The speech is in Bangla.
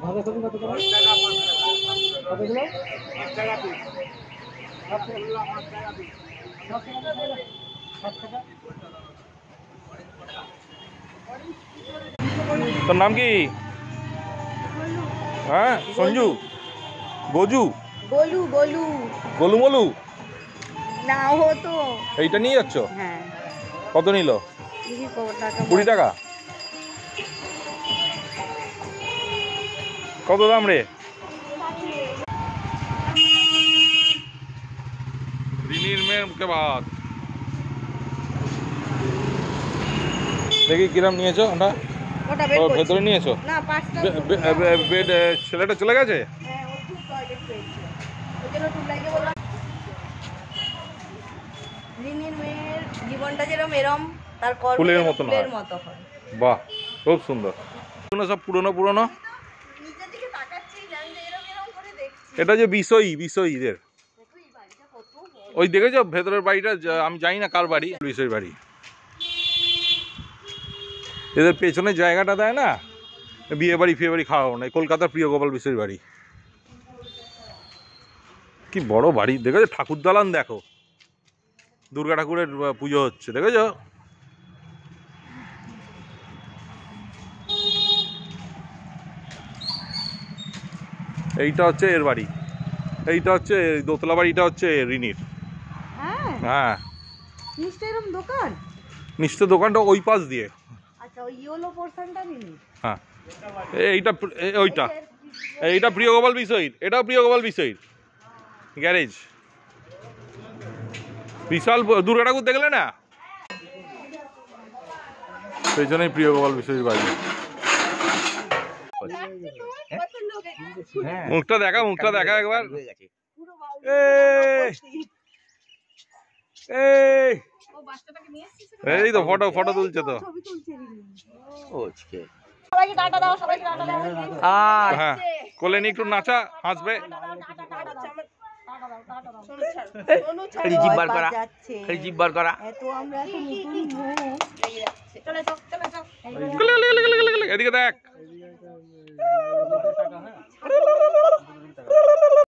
তোর নাম কি? হ্যাঁ, সঞ্জু, গজু, গোলু গোলু গোলু মলু না হতো। এইটা নিয়ে যাচ্ছ? হ্যাঁ। কত নিল? 20 টাকা। কত দাম রে? রিনির মেয়ের মুখে ভাত। দেখি কিরাম নিয়েছো? ওটা ভেতরে নিয়েছো? বেড ছেলেটা চলে গেছে? রিনির মেয়ের জীবনটা যেরকম এরম, তার ফুলের মতো ফুলের মতো হয়। বাহ, খুব সুন্দর। সব পুরনো পুরনো। এটা যে বিষয়ীদের ওই দেখেছো ভেতরের বাড়িটা? আমি জানি না কার বাড়ি, বিষয় বাড়ি। এদের পেছনের জায়গাটা দেয় না, বিয়ে বাড়ি ফিয়ে বাড়ি খাওয়াও না। কলকাতার প্রিয় গোপাল বিষয় বাড়ি। কি বড় বাড়ি দেখেছো? ঠাকুর দালান দেখো, দুর্গা ঠাকুরের পুজো হচ্ছে দেখেছো? এইটা হচ্ছে এর বাড়ি, এইটা হচ্ছে দোতলা বাড়িটা হচ্ছে রিনির। হ্যাঁ, দোকান নিশ্চয় দোকানটা ওই পাশ দিয়ে। আচ্ছা, ওই ইয়েলো পোরশনটা রিনি। হ্যাঁ, এইটা ওইটা, এইটা প্রিয় গোপাল বিষয়ীর, এটাও প্রিয় গোপাল বিষয়ীর গ্যারেজ। বিশাল দুর্গা ঠাকুর দেখলে না? পেছনেই প্রিয় গোপাল বিষয়ীর বাড়ি। মুখটা দেখা, মুখটা দেখা একবার। এই তো ফটো ফটো তুলছে তো। হ্যাঁ, কোলে নিয়ে একটু নাচা, হাসবে। এদিকে দেখ।